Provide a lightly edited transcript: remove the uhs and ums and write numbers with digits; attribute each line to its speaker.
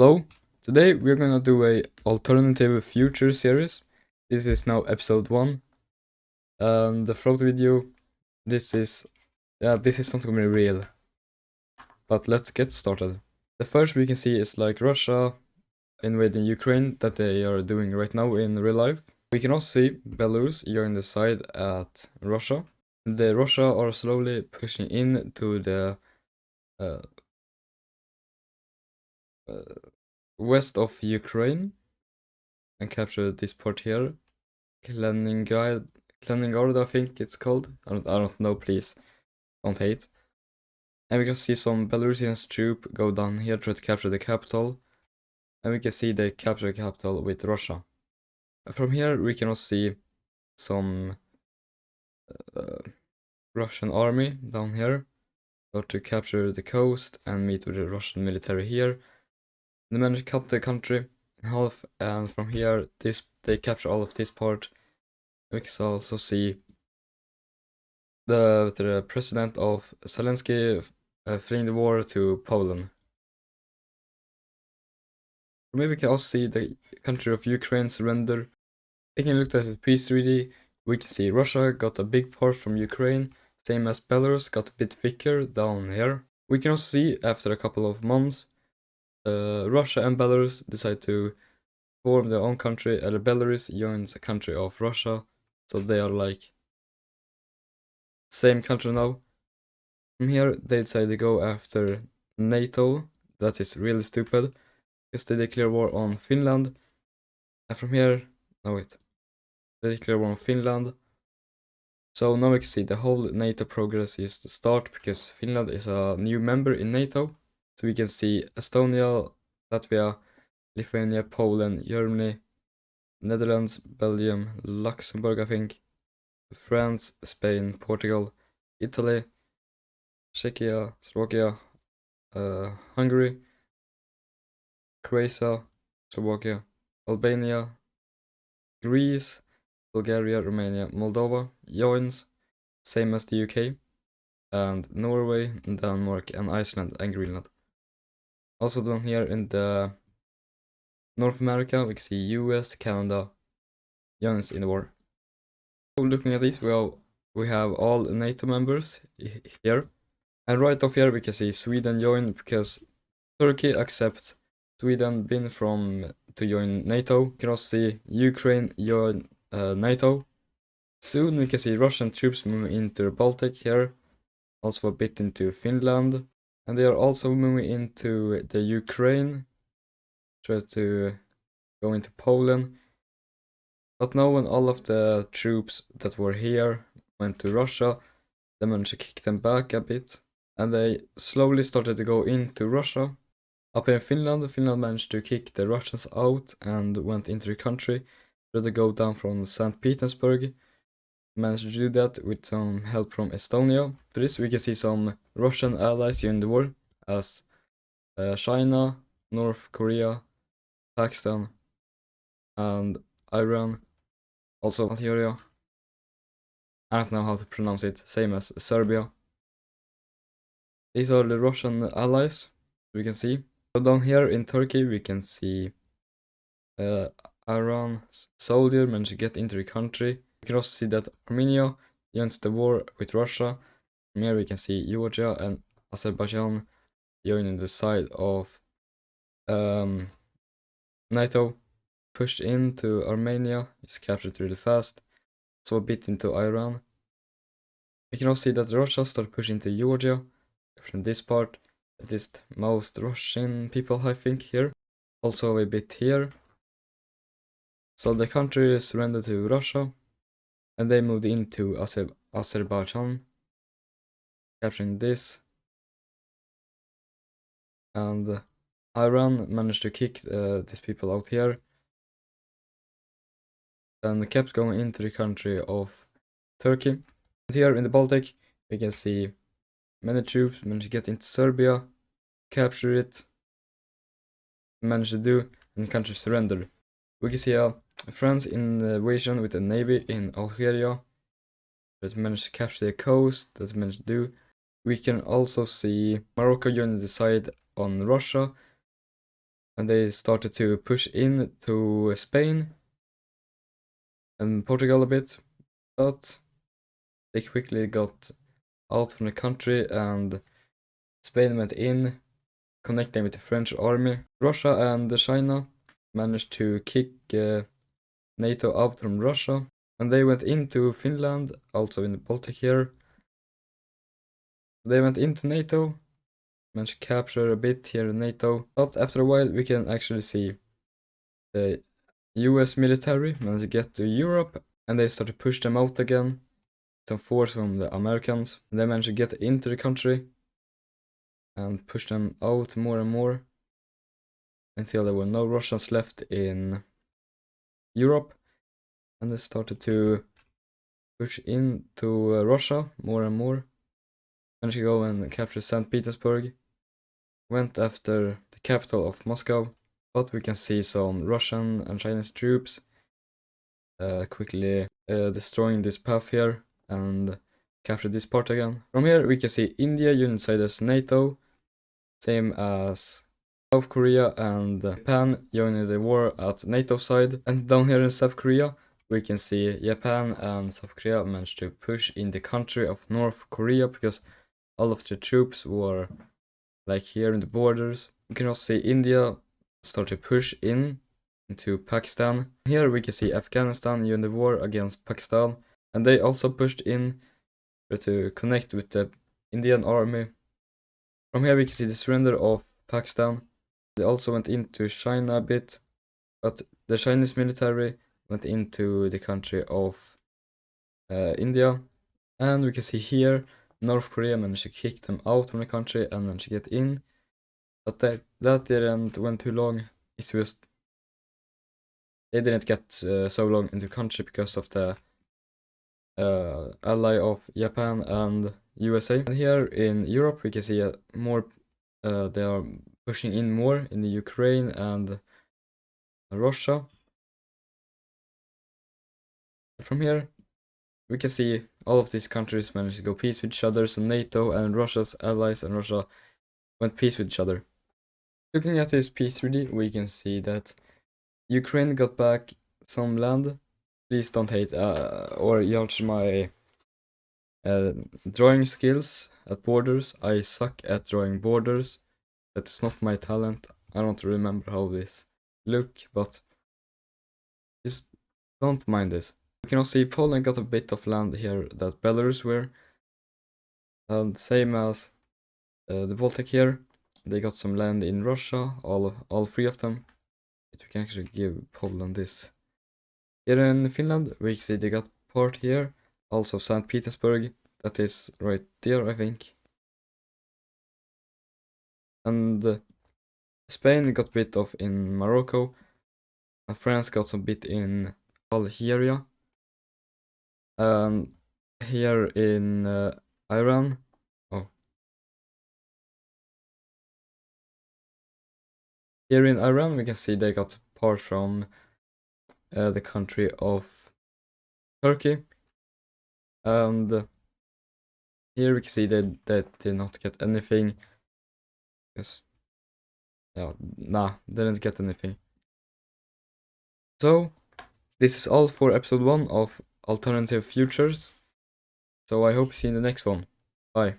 Speaker 1: Hello, today we're gonna do a alternative future series. This is now episode 1. And the throughout video, this is not gonna be real. But let's get started. The first we can see is like Russia invading Ukraine that they are doing right now in real life. We can also see Belarus join the side at Russia. The Russia are slowly pushing in to the west of Ukraine and capture this part here. Leningrad, I think it's called. I don't know, please don't hate. And we can see some Belarusian troops go down here, try to capture the capital. And we can see they capture the capital with Russia. From here we can also see some Russian army down here. Go to capture the coast and meet with the Russian military here. They manage to cut the country in half, and from here they capture all of this part. We can also see the president of Zelensky fleeing the war to Poland. Maybe we can also see the country of Ukraine surrender. Taking a look at the peace treaty, we can see Russia got a big part from Ukraine, same as Belarus got a bit thicker down here. We can also see after a couple of months, Russia and Belarus decide to form their own country, and Belarus joins a country of Russia, so they are like same country now. From here, they decide to go after NATO. That is really stupid, because they declare war on Finland. And from here, they declare war on Finland. So now we can see the whole NATO progress is the start, because Finland is a new member in NATO. So we can see Estonia, Latvia, Lithuania, Poland, Germany, Netherlands, Belgium, Luxembourg, I think, France, Spain, Portugal, Italy, Czechia, Slovakia, Hungary, Croatia, Slovakia, Albania, Greece, Bulgaria, Romania, Moldova joins, same as the UK, and Norway, Denmark, and Iceland, and Greenland. Also down here in the North America, we can see US, Canada joins in the war. So looking at this, we have all NATO members here, and right off here we can see Sweden join, because Turkey accepts Sweden been to join NATO. You can also see Ukraine join NATO. Soon we can see Russian troops moving into the Baltic here, also a bit into Finland, and they are also moving into the Ukraine, try to go into Poland. But now when all of the troops that were here went to Russia, they managed to kick them back a bit, and they slowly started to go into Russia. Up in Finland, Finland managed to kick the Russians out and went into the country. Tried to go down from St. Petersburg. Managed to do that with some help from Estonia. For this we can see some Russian allies in the war, as China, North Korea, Pakistan, and Iran. Also Algeria. I don't know how to pronounce it, same as Serbia. These are the Russian allies, we can see. So down here in Turkey we can see Iran soldier managed to get into the country. We can also see that Armenia joins the war with Russia. From here we can see Georgia and Azerbaijan joining the side of NATO. Pushed into Armenia, is captured really fast. So a bit into Iran. We can also see that Russia started pushing into Georgia. From this part, at least most Russian people I think here. Also a bit here. So the country surrendered to Russia, and they moved into Azerbaijan, capturing this. And Iran managed to kick these people out here, and kept going into the country of Turkey. And here in the Baltic, we can see many troops managed to get into Serbia, capture it, managed to do, and the country surrendered. We can see France invasion with a navy in Algeria that managed to capture the coast, that managed to do. We can also see Morocco joining the side on Russia, and they started to push into Spain and Portugal a bit, but they quickly got out from the country and Spain went in, connecting with the French army. Russia and China managed to kick NATO out from Russia, and they went into Finland, also in the Baltic here. They went into NATO, managed to capture a bit here in NATO, but after a while we can actually see the US military managed to get to Europe, and they started to push them out again. Some force from the Americans. They managed to get into the country and push them out more and more until there were no Russians left in Europe, and they started to push into Russia more and more. Managed to go and capture St. Petersburg, went after the capital of Moscow, but we can see some Russian and Chinese troops quickly destroying this path here and capture this part again. From here we can see India united as NATO, same as South Korea and Japan joining the war at NATO side. And down here in South Korea we can see Japan and South Korea managed to push in the country of North Korea because all of the troops were like here in the borders. You can also see India start to push into Pakistan. Here we can see Afghanistan in the war against Pakistan, and they also pushed in to connect with the Indian army. From here we can see the surrender of Pakistan. They also went into China a bit, but the Chinese military went into the country of India. And we can see here North Korea managed to kick them out from the country and managed to get in. But that didn't went too long. It's just they didn't get so long into the country because of the ally of Japan and USA. And here in Europe we can see more they are pushing in more in the Ukraine and Russia. From here we can see all of these countries managed to go peace with each other, so NATO and Russia's allies and Russia went peace with each other. Looking at this peace treaty, we can see that Ukraine got back some land. Please don't hate or judge my drawing skills at borders. I suck at drawing borders. That's not my talent. I don't remember how this look, but just don't mind this. We can also see Poland got a bit of land here that Belarus were. And same as the Baltic here. They got some land in Russia, all three of them. But we can actually give Poland this. Here in Finland, we see they got part here. Also St. Petersburg, that is right there, I think. And Spain got a bit of in Morocco. And France got some bit in Algeria. Here in Iran. Oh. Here in Iran, we can see they got part from the country of Turkey. And here we can see that they did not get anything. Yes. Yeah, nah, they didn't get anything. So, this is all for episode 1 of Alternative Futures. So I hope to see you in the next one. Bye.